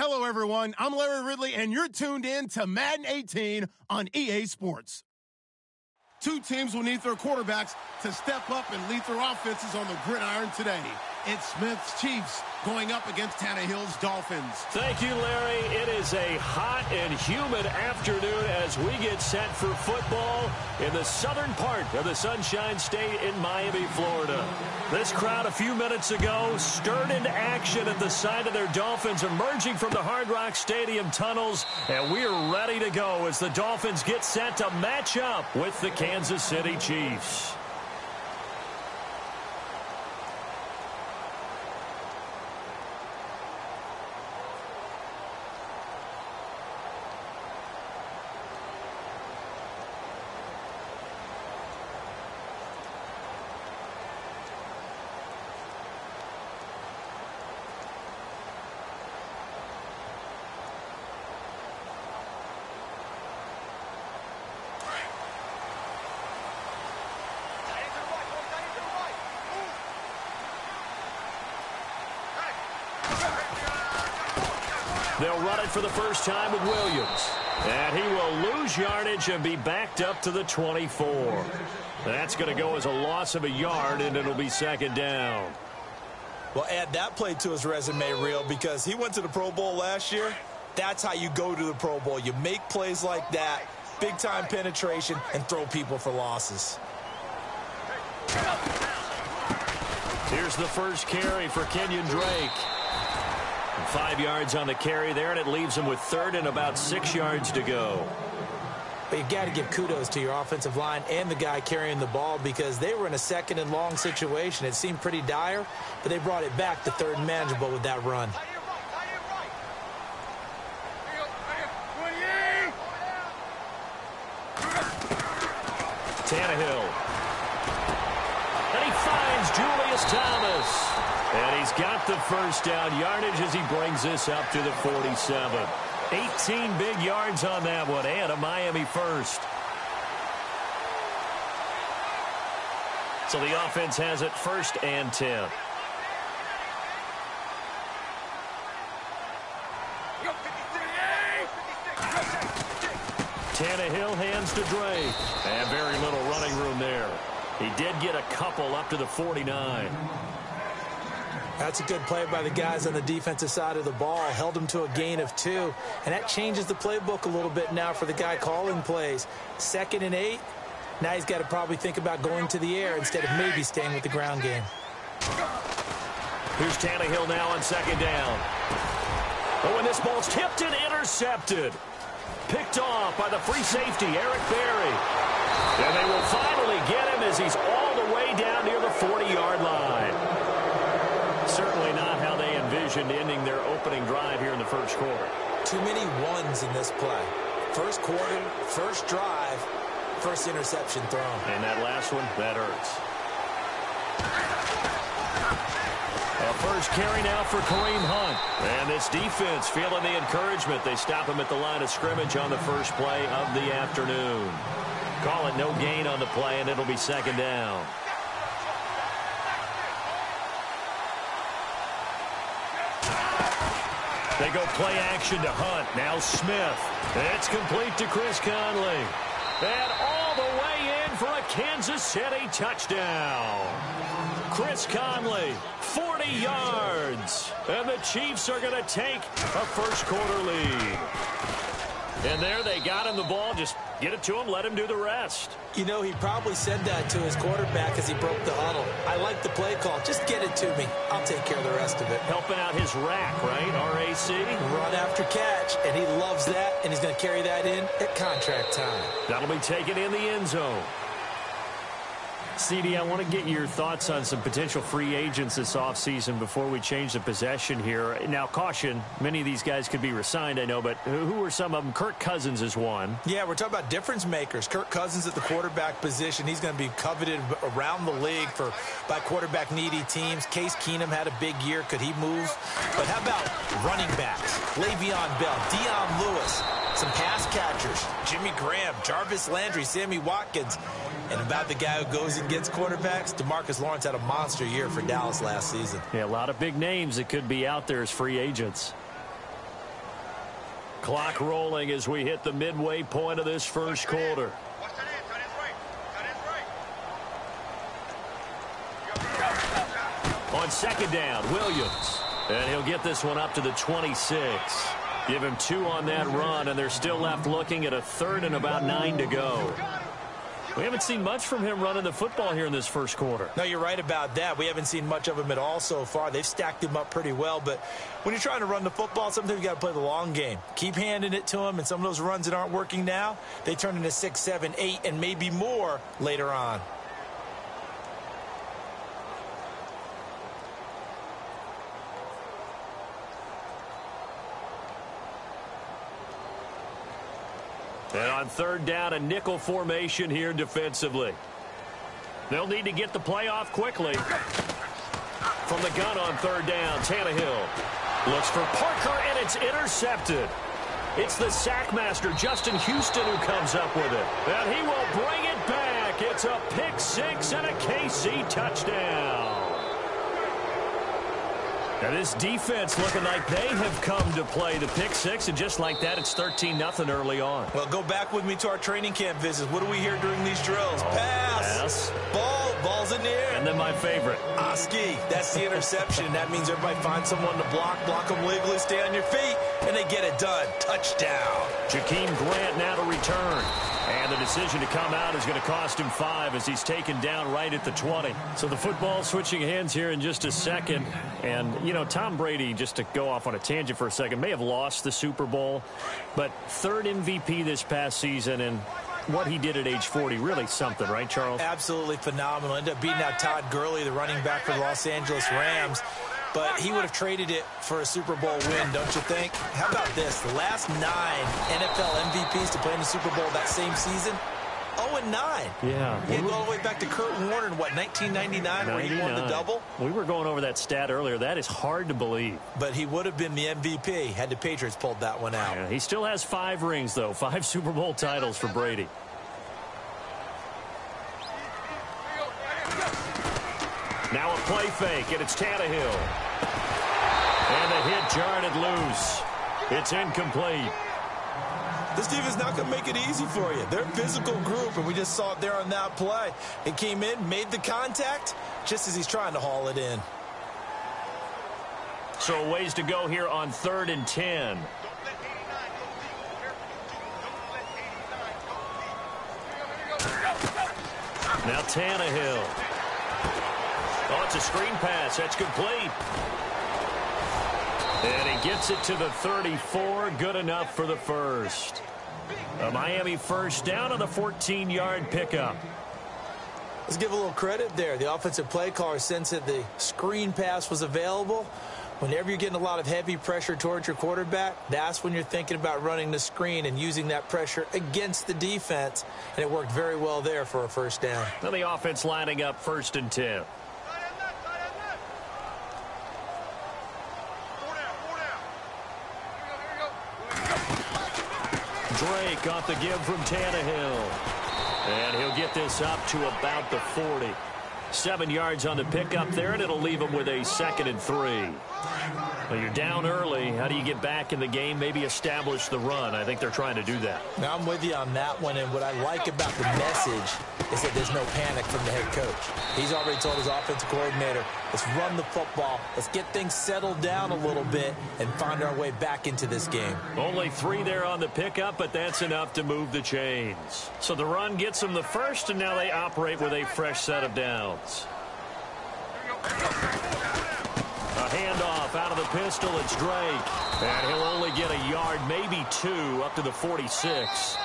Hello, everyone. I'm Larry Ridley, and you're tuned in to Madden 18 on EA Sports. Two teams will need their quarterbacks to step up and lead their offenses on the gridiron today. It's Smith's Chiefs going up against Tannehill's Dolphins. Thank you, Larry. It is a hot and humid afternoon as we get set for football in the southern part of the Sunshine State in Miami, Florida. This crowd a few minutes ago stirred into action at the sight of their Dolphins emerging from the Hard Rock Stadium tunnels, and we are ready to go as the Dolphins get set to match up with the Kansas City Chiefs. They'll run it for the first time with Williams. And he will lose yardage and be backed up to the 24. That's going to go as a loss of a yard, and it'll be second down. Well, add that play to his resume, Real, because he went to the Pro Bowl last year. That's how you go to the Pro Bowl. You make plays like that, big-time penetration, and throw people for losses. Here's the first carry for Kenyon Drake. 5 yards on the carry there, and it leaves him with third and about 6 yards to go. But you've got to give kudos to your offensive line and the guy carrying the ball because they were in a second and long situation. It seemed pretty dire, but they brought it back to third and manageable with that run. Tannehill. And he finds Julius Thomas. And he's got the first down yardage as he brings this up to the 47. 18 big yards on that one, and a Miami first. So the offense has it first and 10. Tannehill hands to Drake. And very little running room there. He did get a couple up to the 49. That's a good play by the guys on the defensive side of the ball. Held him to a gain of 2. And that changes the playbook a little bit now for the guy calling plays. 2nd and 8. Now he's got to probably think about going to the air instead of maybe staying with the ground game. Here's Tannehill now on second down. Oh, and this ball's tipped and intercepted. Picked off by the free safety, Eric Berry. And they will finally get him as he's all the way down near the 40-yard line. Certainly not how they envisioned ending their opening drive here in the first quarter. Too many ones in this play. First quarter, first drive, first interception thrown. And that last one, that hurts. A first carry now for Kareem Hunt. And this defense feeling the encouragement. They stop him at the line of scrimmage on the first play of the afternoon. Call it no gain on the play, and it'll be second down. They go play action to Hunt. Now Smith. It's complete to Chris Conley. And all the way in for a Kansas City touchdown. Chris Conley, 40 yards. And the Chiefs are going to take a first quarter lead. And there they got him the ball. Just get it to him, let him do the rest. You know, he probably said that to his quarterback as he broke the huddle. I like the play call. Just get it to me. I'll take care of the rest of it. Helping out his rack, right? R-A-C? Run after catch, and he loves that, and he's going to carry that in at contract time. That'll be taken in the end zone. CD, I want to get your thoughts on some potential free agents this offseason before we change the possession here. Now, caution, many of these guys could be re-signed, I know, but who are some of them? Kirk Cousins is one. Yeah, we're talking about difference makers. Kirk Cousins at the quarterback position. He's going to be coveted around the league by quarterback-needy teams. Case Keenum had a big year. Could he move? But how about running backs? Le'Veon Bell, Dion Lewis, some pass catchers, Jimmy Graham, Jarvis Landry, Sammy Watkins. And about the guy who goes and gets quarterbacks, DeMarcus Lawrence had a monster year for Dallas last season. Yeah, a lot of big names that could be out there as free agents. Clock rolling as we hit the midway point of this first quarter. On second down, Williams. And he'll get this one up to the 26. Give him 2 on that run, and they're still left looking at a 3rd and about 9 to go. We haven't seen much from him running the football here in this first quarter. No, you're right about that. We haven't seen much of him at all so far. They've stacked him up pretty well, but when you're trying to run the football, sometimes you got to play the long game. Keep handing it to him, and some of those runs that aren't working now, they turn into 6, 7, 8, and maybe more later on. And on third down, a nickel formation here defensively. They'll need to get the play off quickly. From the gun on third down, Tannehill looks for Parker, and it's intercepted. It's the sackmaster, Justin Houston, who comes up with it. And he will bring it back. It's a pick 6 and a KC touchdown. Now this defense looking like they have come to play the pick 6, and just like that, it's 13-0 early on. Well, go back with me to our training camp visits. What do we hear during these drills? Pass. Ball's in the air. And then my favorite. Oski. That's the interception. That means everybody finds someone to block them legally, stay on your feet, and they get it done. Touchdown. Jakeem Grant now to return. And the decision to come out is going to cost him 5 as he's taken down right at the 20. So the football switching hands here in just a second. And, you know, Tom Brady, just to go off on a tangent for a second, may have lost the Super Bowl, but 3rd MVP this past season, and what he did at age 40, really something, right, Charles? Absolutely phenomenal. Ended up beating out Todd Gurley, the running back for the Los Angeles Rams. But he would have traded it for a Super Bowl win, don't you think? How about this? The last 9 NFL MVPs to play in the Super Bowl that same season, 0-9. Yeah. You go all the way back to Kurt Warner in, what, 1999, where he won the double? We were going over that stat earlier. That is hard to believe. But he would have been the MVP had the Patriots pulled that one out. Yeah, he still has 5 rings, though. 5 Super Bowl titles for Brady. Now a play fake, and it's Tannehill. And the hit jarred loose. It's incomplete. This defense is not going to make it easy for you. They're a physical group, and we just saw it there on that play. It came in, made the contact, just as he's trying to haul it in. So a ways to go here on 3rd and 10. Now Tannehill. Oh, it's a screen pass. That's complete. And he gets it to the 34. Good enough for the first. A Miami first down on the 14-yard pickup. Let's give a little credit there. The offensive play caller sensed that the screen pass was available. Whenever you're getting a lot of heavy pressure towards your quarterback, that's when you're thinking about running the screen and using that pressure against the defense. And it worked very well there for a first down. Now the offense lining up 1st and 10. Drake off the give from Tannehill. And he'll get this up to about the 40. 7 yards on the pickup there, and it'll leave him with a 2nd and 3. Well, you're down early. How do you get back in the game? Maybe establish the run. I think they're trying to do that. Now, I'm with you on that one, and what I like about the message is that there's no panic from the head coach. He's already told his offensive coordinator, let's run the football, let's get things settled down a little bit, and find our way back into this game. Only 3 there on the pickup, but that's enough to move the chains. So the run gets them the first, and now they operate with a fresh set of downs. A handoff out of the pistol. It's Drake. And he'll only get a yard, maybe 2, up to the 46.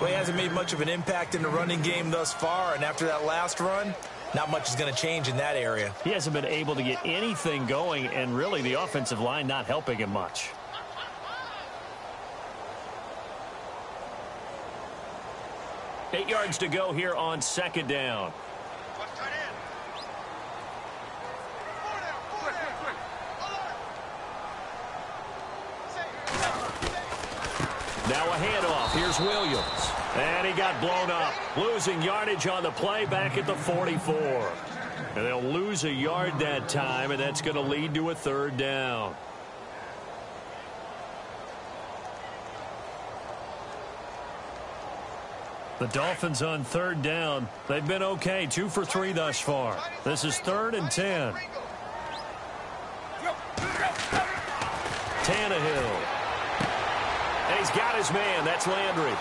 Well, he hasn't made much of an impact in the running game thus far, and after that last run, not much is going to change in that area. He hasn't been able to get anything going, and really the offensive line not helping him much. Eight yards to go here on 2nd down. Now a handoff. Here's Williams. And he got blown up. Losing yardage on the play back at the 44. And they'll lose a yard that time, and that's going to lead to a 3rd down. The Dolphins on third down. They've been okay, 2 for 3 thus far. This is 3rd and 10. Tannehill. And he's got his man. That's Landry.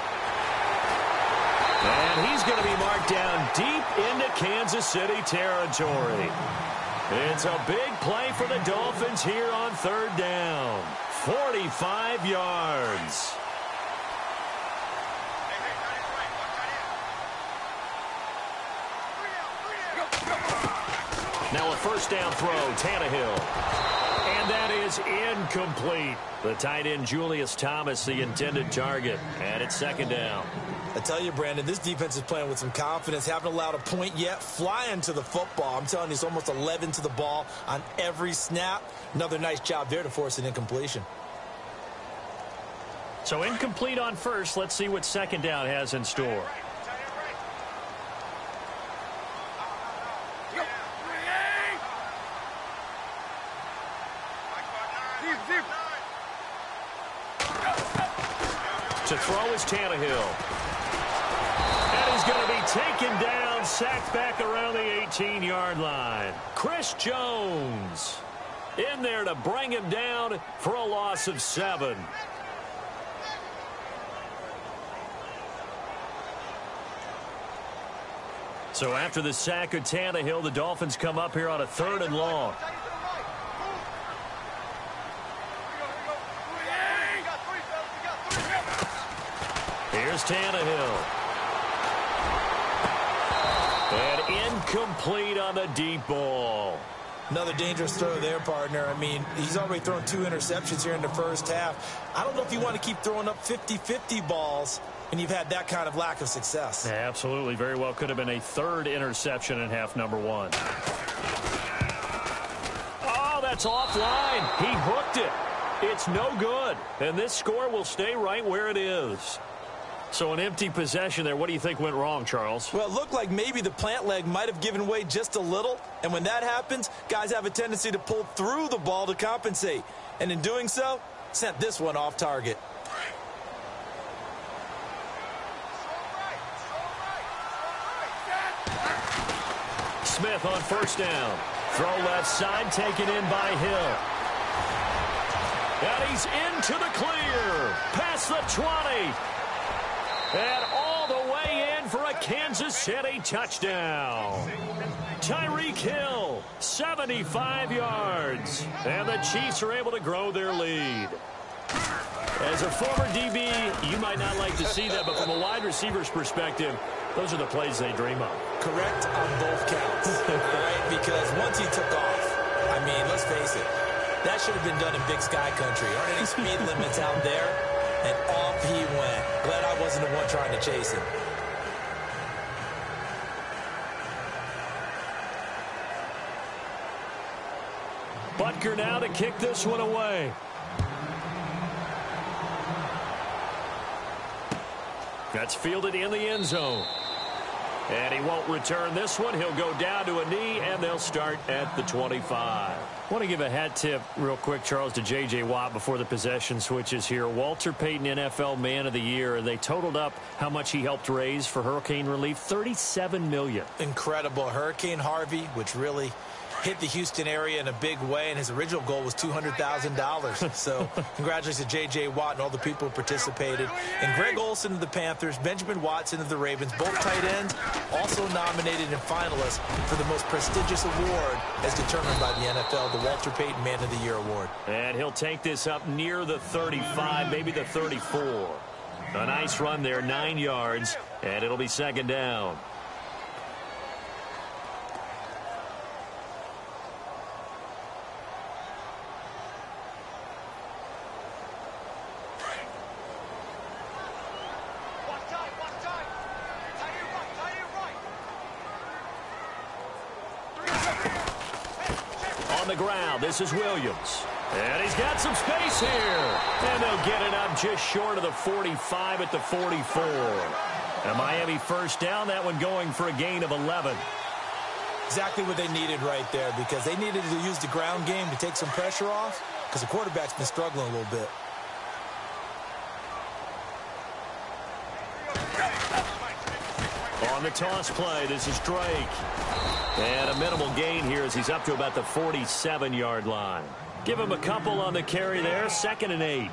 And he's going to be marked down deep into Kansas City territory. It's a big play for the Dolphins here on third down. 45 yards. Now a first down throw, Tannehill. And that is incomplete. The tight end, Julius Thomas, the intended target. And it's second down. I tell you, Brandon, this defense is playing with some confidence. Haven't allowed a point yet. Flying to the football. I'm telling you, it's almost 11 to the ball on every snap. Another nice job there to force an incompletion. So incomplete on first. Let's see what second down has in store. To throw is Tannehill. And he's going to be taken down, sacked back around the 18-yard line. Chris Jones in there to bring him down for a loss of 7. So after the sack of Tannehill, the Dolphins come up here on a 3rd and long. Here's Tannehill. And incomplete on the deep ball. Another dangerous throw there, partner. I mean, he's already thrown 2 interceptions here in the first half. I don't know if you want to keep throwing up 50-50 balls when you've had that kind of lack of success. Yeah, absolutely. Very well could have been a 3rd interception in half number 1. Oh, that's offline. He hooked it. It's no good. And this score will stay right where it is. So an empty possession there. What do you think went wrong, Charles? Well, it looked like maybe the plant leg might have given way just a little. And when that happens, guys have a tendency to pull through the ball to compensate. And in doing so, sent this one off target. Smith on first down. Throw left side, taken in by Hill. And he's into the clear. Past the 20. And all the way in for a Kansas City touchdown. Tyreek Hill, 75 yards. And the Chiefs are able to grow their lead. As a former DB, you might not like to see that, but from a wide receiver's perspective, those are the plays they dream of. Correct on both counts, right? Because once he took off, I mean, let's face it, that should have been done in Big Sky Country. Aren't any speed limits out there? And off he went. Glad I wasn't the one trying to chase him. Butker now to kick this one away. That's fielded in the end zone. And he won't return this one. He'll go down to a knee, and they'll start at the 25. I want to give a hat tip real quick, Charles, to J.J. Watt before the possession switches here. Walter Payton, NFL Man of the Year. They totaled up how much he helped raise for hurricane relief, $37 million. Incredible. Hurricane Harvey, which really hit the Houston area in a big way, and his original goal was $200,000. So congratulations to J.J. Watt and all the people who participated. And Greg Olsen of the Panthers, Benjamin Watson of the Ravens, both tight ends, also nominated and finalists for the most prestigious award as determined by the NFL, the Walter Payton Man of the Year Award. And he'll take this up near the 35, maybe the 34. A nice run there, 9 yards, and it'll be second down. On the ground, this is Williams. And he's got some space here. And they'll get it up just short of the 45 at the 44. And Miami first down, that one going for a gain of 11. Exactly what they needed right there, because they needed to use the ground game to take some pressure off, because the quarterback's been struggling a little bit. On the toss play, this is Drake. And a minimal gain here as he's up to about the 47-yard line. Give him a couple on the carry there, 2nd and 8.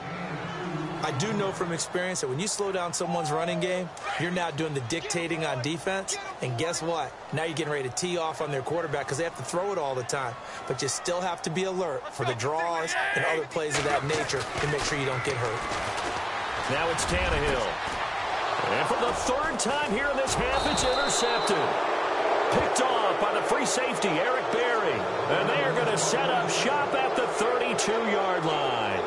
I do know from experience that when you slow down someone's running game, you're now doing the dictating on defense. And guess what? Now you're getting ready to tee off on their quarterback because they have to throw it all the time. But you still have to be alert for the draws and other plays of that nature to make sure you don't get hurt. Now it's Tannehill. And for the 3rd time here in this half, it's intercepted. Picked off by the free safety, Eric Berry. And they are going to set up shop at the 32-yard line.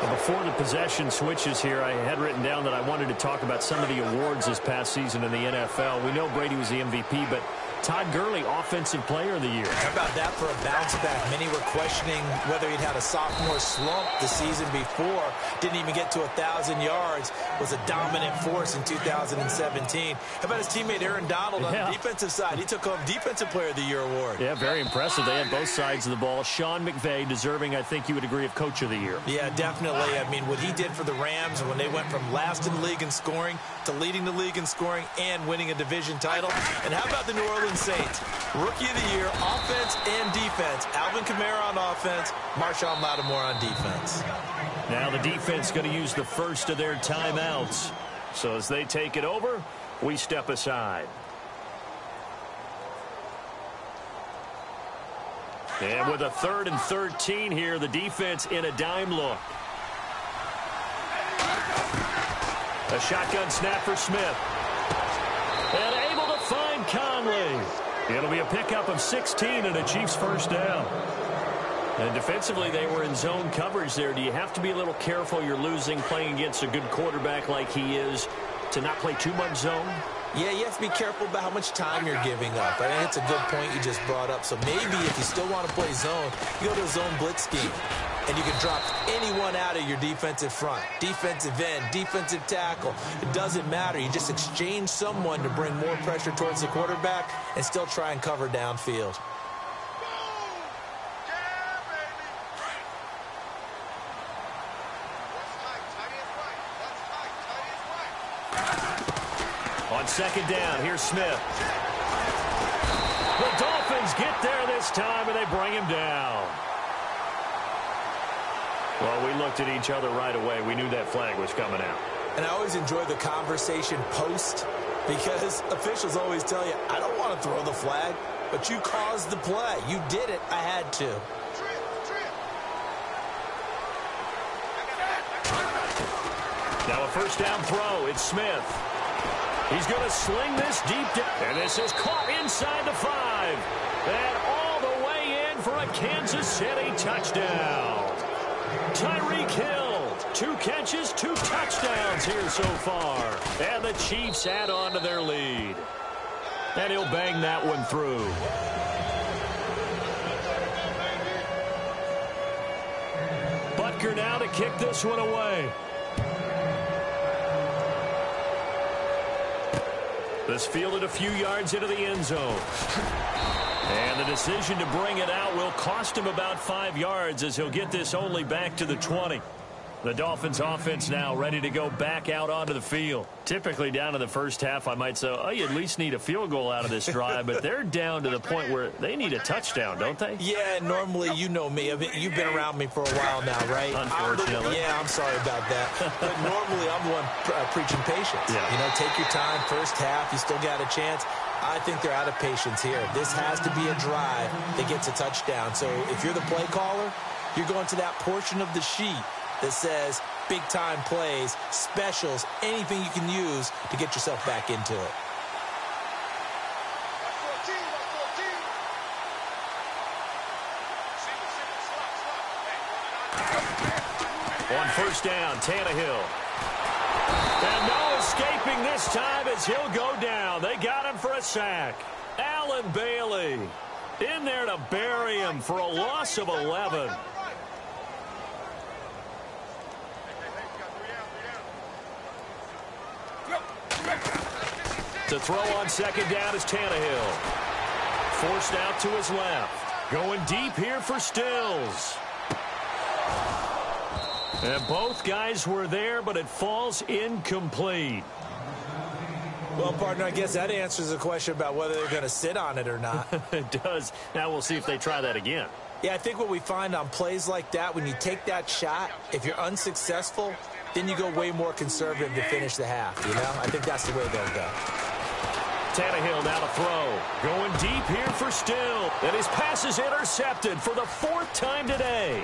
Before the possession switches here, I had written down that I wanted to talk about some of the awards this past season in the NFL. We know Brady was the MVP, but Todd Gurley, Offensive Player of the Year. How about that for a bounce back? Many were questioning whether he'd had a sophomore slump the season before. Didn't even get to 1,000 yards. Was a dominant force in 2017. How about his teammate Aaron Donald on the defensive side? He took home Defensive Player of the Year award. Yeah, very impressive. They had both sides of the ball. Sean McVay deserving, I think you would agree, of Coach of the Year. Yeah, definitely. I mean, what he did for the Rams when they went from last in the league in scoring to leading the league in scoring and winning a division title. And how about the New Orleans Saints? Rookie of the Year, offense and defense. Alvin Kamara on offense, Marshawn Lattimore on defense. Now the defense going to use the first of their timeouts. So as they take it over, we step aside. And with a 3rd and 13 here, the defense in a dime look. A shotgun snap for Smith. And able to find Conley. It'll be a pickup of 16 and a Chiefs first down. And defensively, they were in zone coverage there. Do you have to be a little careful? You're losing playing against a good quarterback like he is to not play too much zone? Yeah, you have to be careful about how much time you're giving up. I think it's a good point you just brought up. So maybe if you still want to play zone, you go to a zone blitz scheme. And you can drop anyone out of your defensive front. Defensive end, defensive tackle. It doesn't matter. You just exchange someone to bring more pressure towards the quarterback and still try and cover downfield. On 2nd down, here's Smith. The Dolphins get there this time, and they bring him down. Well, we looked at each other right away. We knew that flag was coming out. And I always enjoy the conversation post because officials always tell you, I don't want to throw the flag, but you caused the play. You did it. I had to. Now a first down throw. It's Smith. He's going to sling this deep down. And this is caught inside the 5. And all the way in for a Kansas City touchdown. Tyreek Hill, 2 catches, 2 touchdowns here so far. And the Chiefs add on to their lead. And he'll bang that one through. Butker now to kick this one away. This fielded a few yards into the end zone. And the decision to bring it out will cost him about 5 yards as he'll get this only back to the 20. The Dolphins offense now ready to go back out onto the field. Typically down in the first half, I might say, oh, you at least need a field goal out of this drive, but they're down to the point where they need a touchdown, don't they? Yeah, normally, you know me. I mean, you've been around me for a while now, right? Unfortunately. Yeah, I'm sorry about that. But normally, I'm the one preaching patience. Yeah. You know, take your time, first half, you still got a chance. I think they're out of patience here. This has to be a drive that gets a touchdown. So if you're the play caller, you're going to that portion of the sheet that says big-time plays, specials, anything you can use to get yourself back into it. On first down, Tannehill. And no escaping this time as he'll go down. They got him for a sack. Allen Bailey in there to bury him for a loss of 11. To throw on second down is Tannehill. Forced out to his left. Going deep here for Stills. And both guys were there, but it falls incomplete. Well, partner, I guess that answers the question about whether they're going to sit on it or not. It does. Now we'll see if they try that again. Yeah, I think what we find on plays like that, when you take that shot, if you're unsuccessful, then you go way more conservative to finish the half, you know? I think that's the way they'll go. Tannehill now to throw. Going deep here for Still. And his pass is intercepted for the 4th time today.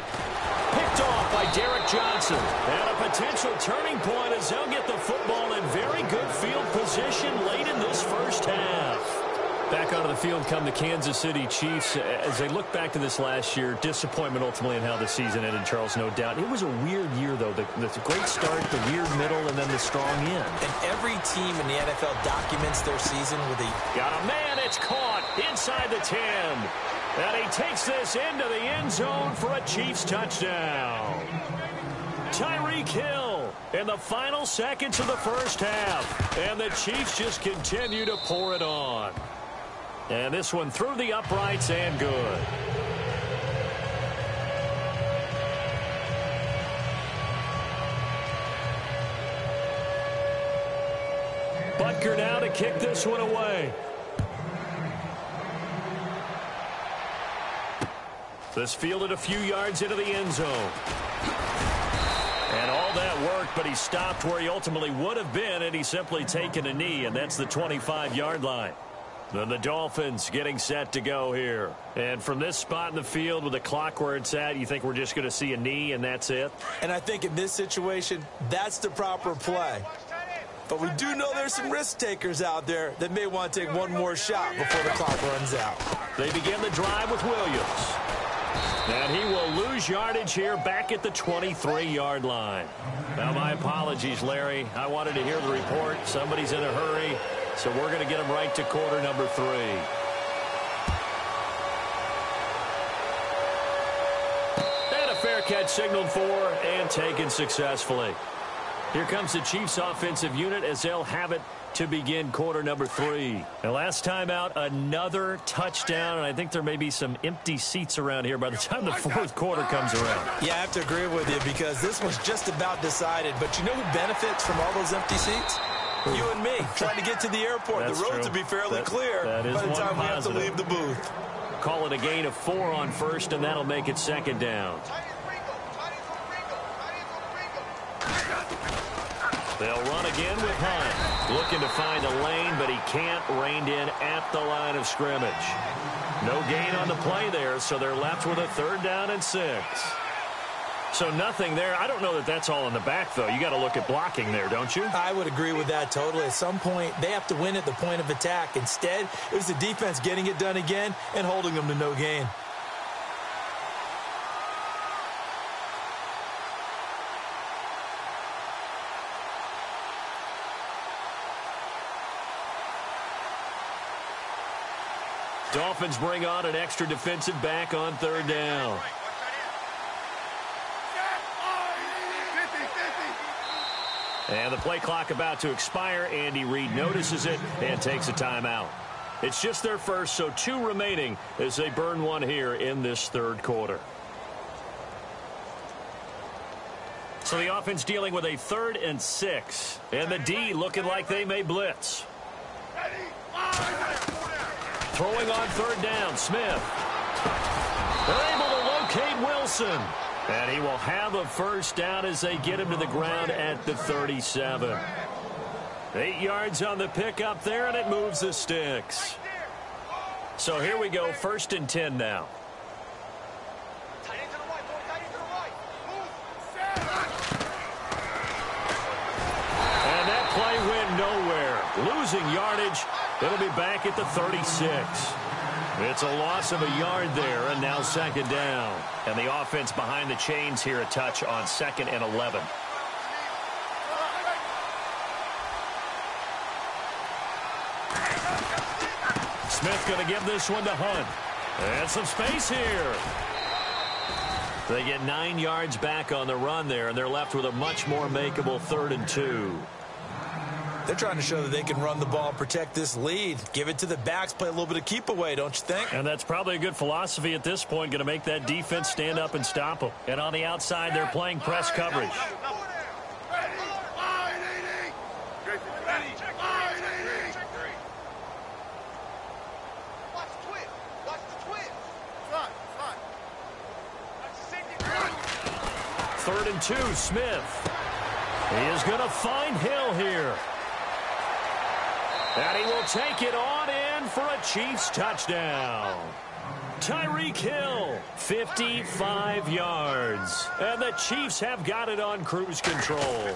Picked off by Derek Johnson. And a potential turning point as they'll get the football in very good field position late in this first half. Back onto the field come the Kansas City Chiefs. As they look back to this last year, disappointment ultimately in how the season ended, Charles, no doubt. It was a weird year, though. The great start, the weird middle, and then the strong end. And every team in the NFL documents their season with a... Got a man, it's caught inside the 10. And he takes this into the end zone for a Chiefs touchdown. Tyreek Hill in the final seconds of the first half. And the Chiefs just continue to pour it on. And this one through the uprights and good. Butker now to kick this one away. This fielded a few yards into the end zone. And all that worked, but he stopped where he ultimately would have been, and he's simply taken a knee, and that's the 25-yard line. Then the Dolphins getting set to go here. And from this spot in the field with the clock where it's at, you think we're just going to see a knee and that's it? And I think in this situation, that's the proper play. But we do know there's some risk takers out there that may want to take one more shot before the clock runs out. They begin the drive with Williams. And he will lose yardage here back at the 23-yard line. Now, my apologies, Larry. I wanted to hear the report. Somebody's in a hurry. So we're going to get him right to quarter number 3. And a fair catch signaled for and taken successfully. Here comes the Chiefs offensive unit as they'll have it to begin quarter number 3. And last time out, another touchdown, and I think there may be some empty seats around here by the time the 4th quarter comes around. Yeah, I have to agree with you because this was just about decided. But you know who benefits from all those empty seats? You and me, trying to get to the airport. That's the roads true. will be fairly clear by the time we have to positive. leave the booth. Call it a gain of 4 on first, and that'll make it 2nd down. They'll run again with Hunt. Looking to find a lane, but he can't. Reined in at the line of scrimmage. No gain on the play there, so they're left with a 3rd down and 6. So nothing there. I don't know that that's all in the back, though. You got to look at blocking there, don't you? I would agree with that totally. At some point, they have to win at the point of attack. Instead, it was the defense getting it done again and holding them to no gain. Dolphins bring on an extra defensive back on 3rd down. And the play clock about to expire. Andy Reid notices it and takes a timeout. It's just their first, so 2 remaining as they burn one here in this 3rd quarter. So the offense dealing with a 3rd and 6. And the D looking like they may blitz. Throwing on 3rd down, Smith. They're able to locate Wilson. And he will have a 1st down as they get him to the ground at the 37. 8 yards on the pickup there, and it moves the sticks. So here we go, 1st and 10 now. And that play went nowhere. Losing yardage. It'll be back at the 36. It's a loss of a yard there, and now 2nd down. And the offense behind the chains here a touch on 2nd and 11. Smith going to give this one to Hunt. And some space here. They get 9 yards back on the run there, and they're left with a much more makeable 3rd and 2. They're trying to show that they can run the ball, protect this lead, give it to the backs, play a little bit of keep away, don't you think? And that's probably a good philosophy at this point, going to make that defense stand up and stop them. And on the outside, they're playing press coverage. 3rd and 2, Smith. He is going to find Hill here. And he will take it on in for a Chiefs touchdown. Tyreek Hill, 55 yards. And the Chiefs have got it on cruise control.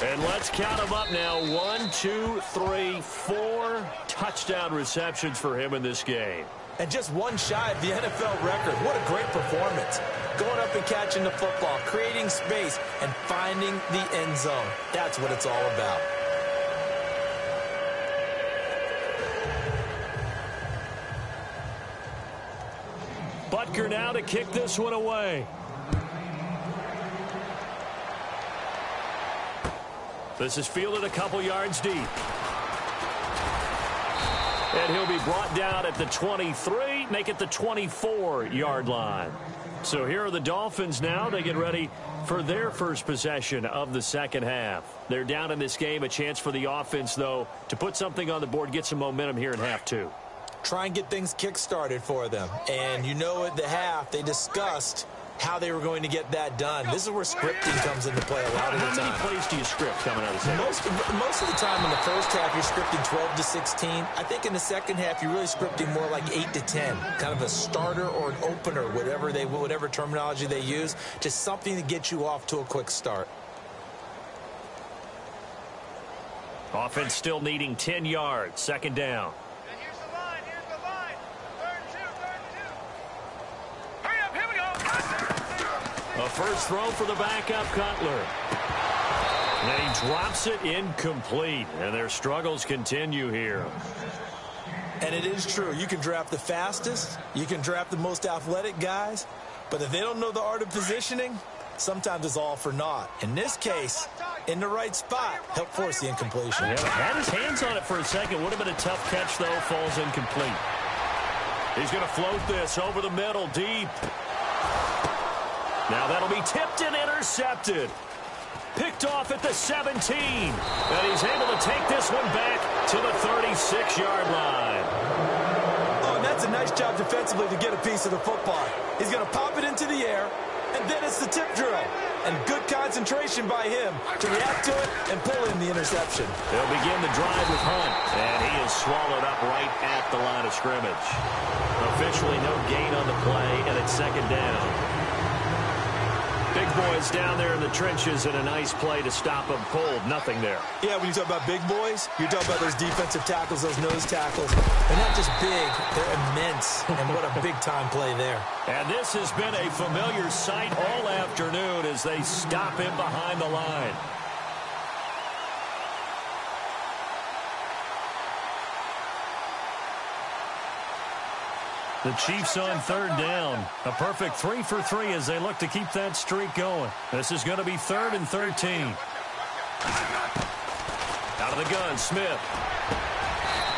And let's count them up now. 1, 2, 3, 4 touchdown receptions for him in this game. And just one shy of the NFL record. What a great performance. Going up and catching the football, creating space, and finding the end zone. That's what it's all about. Butker now to kick this one away. This is fielded a couple yards deep. And he'll be brought down at the 23, make it the 24-yard line. So here are the Dolphins now. They get ready for their first possession of the second half. They're down in this game. A chance for the offense, though, to put something on the board, get some momentum here in half two. Try and get things kick-started for them. And you know at the half, they discussed how they were going to get that done. This is where scripting comes into play a lot of the time. How many plays do you script coming out of the second? Most of the time in the first half, you're scripting 12 to 16. I think in the second half, you're really scripting more like 8 to 10. Kind of a starter or an opener, whatever terminology they use. Just something to get you off to a quick start. Offense still needing 10 yards. Second down. A first throw for the backup Cutler. And he drops it incomplete. And their struggles continue here. And it is true. You can draft the fastest. You can draft the most athletic guys. But if they don't know the art of positioning, sometimes it's all for naught. In this case, in the right spot, help force the incompletion. Yeah, had his hands on it for a second. Would have been a tough catch, though. Falls incomplete. He's going to float this over the middle, deep. Now that'll be tipped and intercepted. Picked off at the 17. And he's able to take this one back to the 36-yard line. Oh, and that's a nice job defensively to get a piece of the football. He's going to pop it into the air, and then it's the tip drill. And good concentration by him to react to it and pull in the interception. They'll begin the drive with Hunt. And he is swallowed up right at the line of scrimmage. Officially no gain on the play, and it's second down. Big boys down there in the trenches, and a nice play to stop them cold. Nothing there. Yeah, when you talk about big boys, you're talking about those defensive tackles, those nose tackles. They're not just big, they're immense. And what a big-time play there. And this has been a familiar sight all afternoon as they stop him behind the line. The Chiefs on third down. A perfect 3 for 3 as they look to keep that streak going. This is going to be 3rd and 13. Out of the gun, Smith.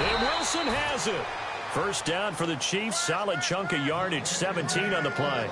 And Wilson has it. First down for the Chiefs. Solid chunk of yardage. 17 on the play.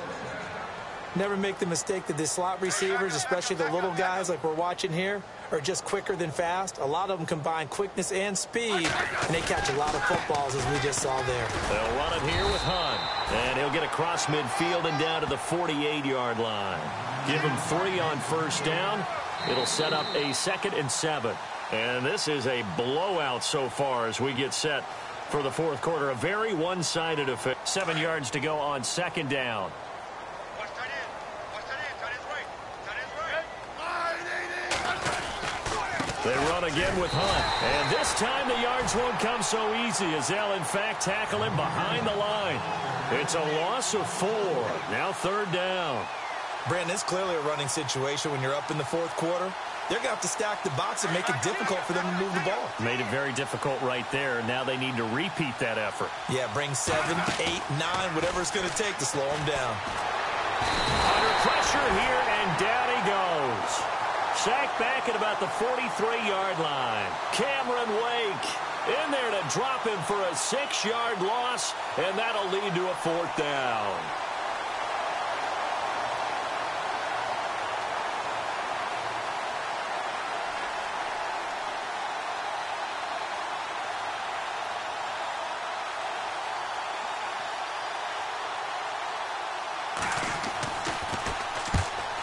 Never make the mistake that the slot receivers, especially the little guys like we're watching here, are just quicker than fast. A lot of them combine quickness and speed, and they catch a lot of footballs, as we just saw there. They'll run it here with Hunt. And he'll get across midfield and down to the 48-yard line. Give him 3 on first down. It'll set up a 2nd and 7. And this is a blowout so far as we get set for the fourth quarter. A very one-sided affair. 7 yards to go on second down. They run again with Hunt. And this time the yards won't come so easy as they'll, in fact, tackle him behind the line. It's a loss of 4. Now third down. Brandon, it's clearly a running situation when you're up in the fourth quarter. They're going to have to stack the box and make it difficult for them to move the ball. Made it very difficult right there. Now they need to repeat that effort. Yeah, bring 7, 8, 9, whatever it's going to take to slow them down. Under pressure here, and down he goes. Sacked back at about the 43-yard line. Cameron Wake in there to drop him for a 6-yard loss, and that'll lead to a 4th down.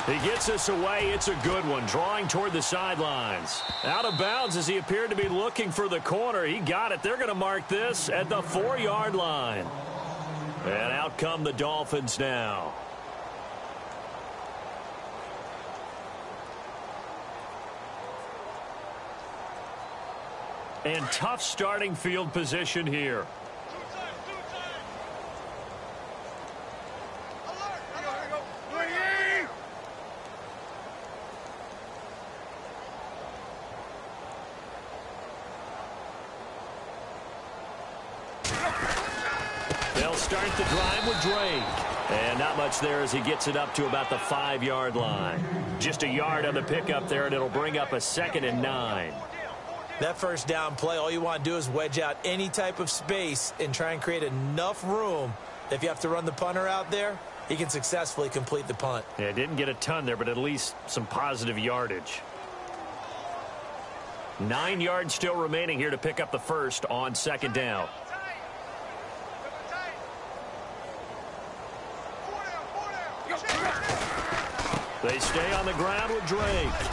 He gets us away. It's a good one, drawing toward the sidelines. Out of bounds as he appeared to be looking for the corner. He got it. They're going to mark this at the 4-yard line. And out come the Dolphins now. And tough starting field position here. They'll start the drive with Drake. And not much there as he gets it up to about the 5-yard line. Just a yard on the pickup there, and it'll bring up a 2nd and 9. That first down play, all you want to do is wedge out any type of space and try and create enough room. If you have to run the punter out there, he can successfully complete the punt. Yeah, didn't get a ton there, but at least some positive yardage. 9 yards still remaining here to pick up the first on 2nd down. They stay on the ground with Drake.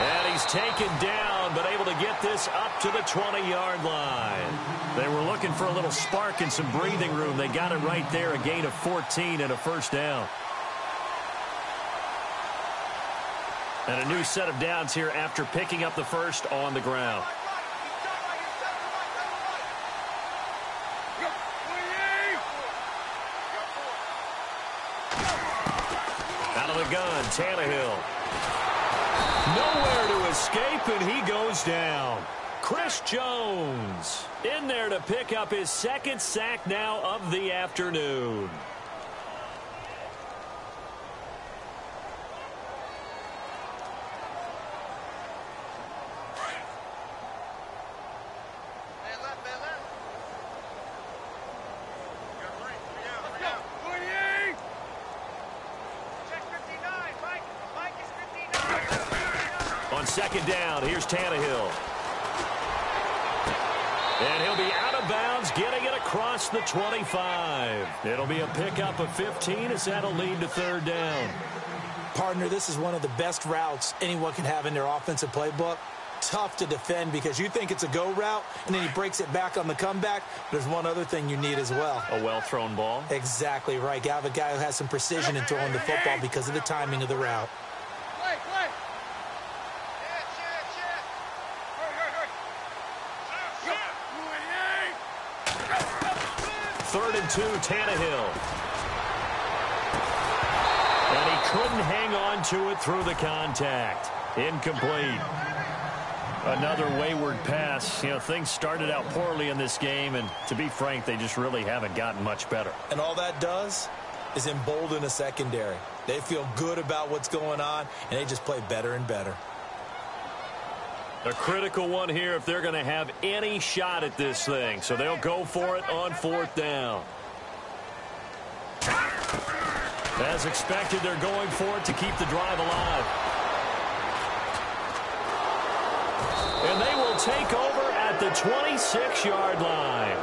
And he's taken down, but able to get this up to the 20-yard line. They were looking for a little spark and some breathing room. They got it right there, a gain of 14 and a first down. And a new set of downs here after picking up the first on the ground. Out of the gun, Tannehill. Nowhere to escape, and he goes down. Chris Jones in there to pick up his 2nd sack now of the afternoon. On 2nd down, here's Tannehill. And he'll be out of bounds, getting it across the 25. It'll be a pickup of 15 as that'll lead to 3rd down. Partner, this is one of the best routes anyone can have in their offensive playbook. Tough to defend because you think it's a go route, and then he breaks it back on the comeback. There's one other thing you need as well. A well-thrown ball? Exactly right. You have a guy who has some precision in throwing the football because of the timing of the route. 3rd and 2, Tannehill. And he couldn't hang on to it through the contact. Incomplete. Another wayward pass. You know, things started out poorly in this game, and to be frank, they just really haven't gotten much better. And all that does is embolden a secondary. They feel good about what's going on, and they just play better and better. A critical one here if they're going to have any shot at this thing. So they'll go for it on 4th down. As expected, they're going for it to keep the drive alive. And they will take over at the 26-yard line.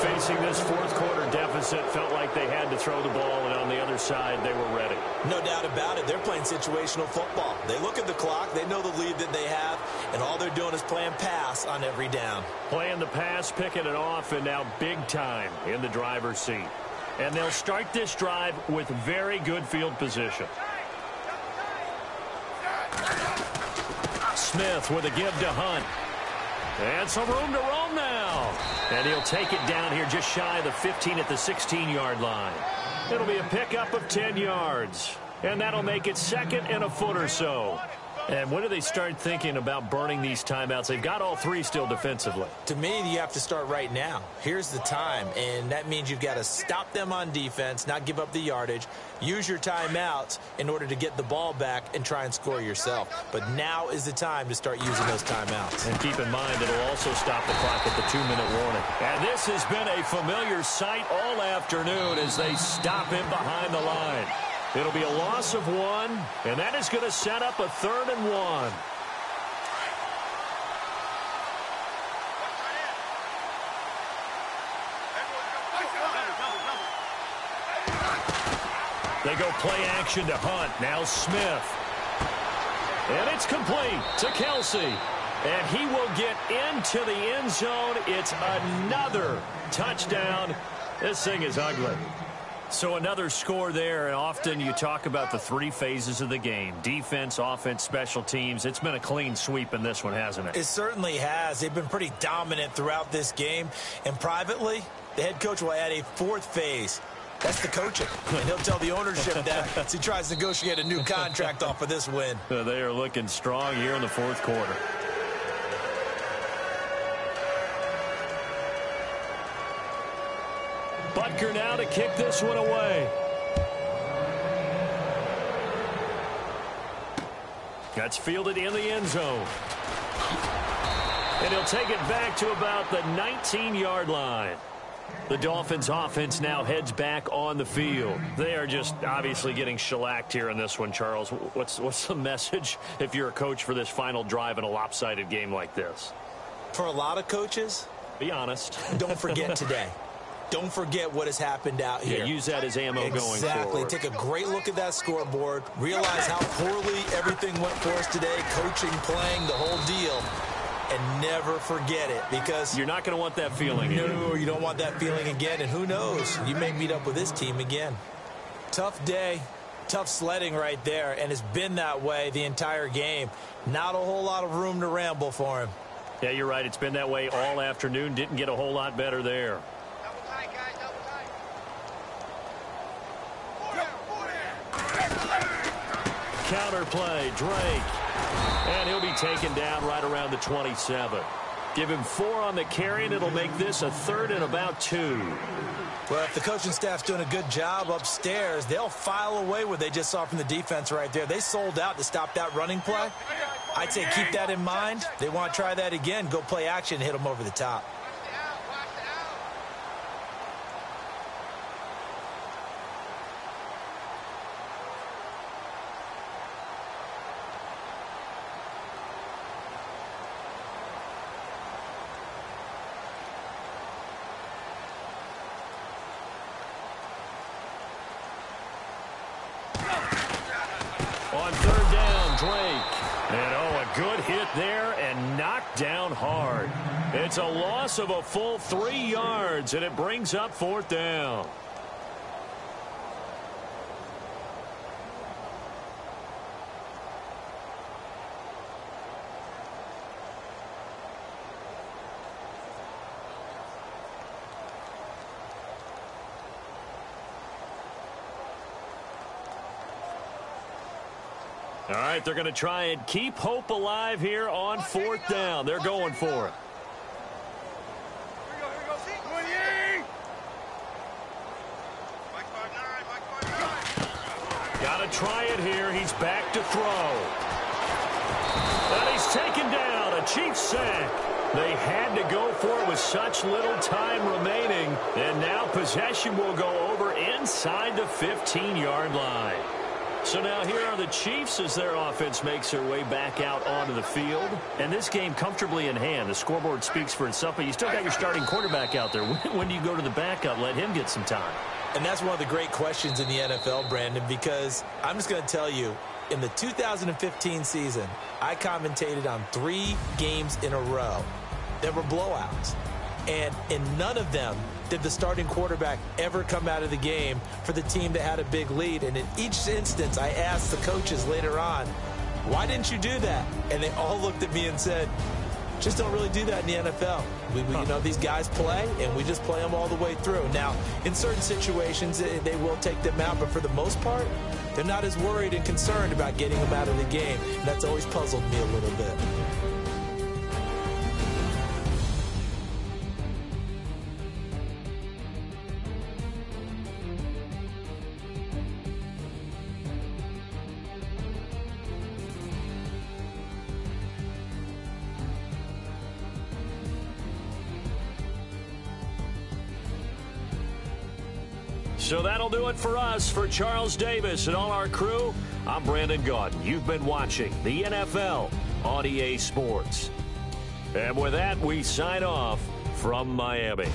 Facing this 4th quarter deficit, felt like they had to throw the ball, and on the other side, they were ready. No doubt about it. They're playing situational football. They look at the clock, they know the lead that they have, and all they're doing is playing pass on every down. Playing the pass, picking it off, and now big time in the driver's seat. And they'll start this drive with very good field position. Smith with a give to Hunt. And some room to roam now. And he'll take it down here just shy of the 15 at the 16-yard line. It'll be a pickup of 10 yards. And that'll make it 2nd and a foot or so. And when do they start thinking about burning these timeouts? They've got all 3 still defensively. To me, you have to start right now. Here's the time, and that means you've got to stop them on defense, not give up the yardage, use your timeouts in order to get the ball back and try and score yourself. But now is the time to start using those timeouts. And keep in mind, it'll also stop the clock at the 2-minute warning. And this has been a familiar sight all afternoon as they stop him behind the line. It'll be a loss of 1, and that is going to set up a 3rd and 1. They go play action to Hunt. Now Smith. And it's complete to Kelsey. And he will get into the end zone. It's another touchdown. This thing is ugly. So another score there, and often you talk about the three phases of the game. Defense, offense, special teams. It's been a clean sweep in this one, hasn't it? It certainly has. They've been pretty dominant throughout this game. And privately, the head coach will add a fourth phase. That's the coaching. And he'll tell the ownership that as he tries to negotiate a new contract off of this win. They are looking strong here in the fourth quarter. Butker now to kick this one away. That's fielded in the end zone. And he'll take it back to about the 19-yard line. The Dolphins offense now heads back on the field. They are just obviously getting shellacked here in this one, Charles. What's the message if you're a coach for this final drive in a lopsided game like this? For a lot of coaches, be honest. Don't forget today. Don't forget what has happened out here. Yeah, use that as ammo going forward. Exactly. Take a great look at that scoreboard. Realize how poorly everything went for us today. Coaching, playing, the whole deal. And never forget it, because you're not going to want that feeling again. No, you don't want that feeling again. And who knows? You may meet up with this team again. Tough day. Tough sledding right there. And it's been that way the entire game. Not a whole lot of room to ramble for him. Yeah, you're right. It's been that way all afternoon. Didn't get a whole lot better there. Counter play, Drake. And he'll be taken down right around the 27. Give him 4 on the carry, and it'll make this a 3rd and about 2. Well, if the coaching staff's doing a good job upstairs, they'll file away what they just saw from the defense right there. They sold out to stop that running play. I'd say keep that in mind. They want to try that again. Go play action and hit them over the top. On 3rd down, Drake. And a good hit there and knocked down hard. It's a loss of a full 3 yards, and it brings up 4th down. All right, they're going to try and keep hope alive here on 4th down. They're going for it. Got to try it here. He's back to throw. And he's taken down. A Chiefs sack. They had to go for it with such little time remaining. And now possession will go over inside the 15-yard line. So now here are the Chiefs as their offense makes their way back out onto the field. And this game comfortably in hand. The scoreboard speaks for itself, but you still got your starting quarterback out there. When do you go to the backup? Let him get some time. And that's one of the great questions in the NFL, Brandon, because I'm just going to tell you, in the 2015 season, I commentated on 3 games in a row that were blowouts. And in none of them did the starting quarterback ever come out of the game for the team that had a big lead. And in each instance, I asked the coaches later on, why didn't you do that? And they all looked at me and said, just don't really do that in the NFL. You know, these guys play, and we just play them all the way through. Now, in certain situations, they will take them out, but for the most part, they're not as worried and concerned about getting them out of the game. And that's always puzzled me a little bit. So that'll do it for us. For Charles Davis and all our crew, I'm Brandon Gaudin. You've been watching the NFL on EA Sports. And with that, we sign off from Miami.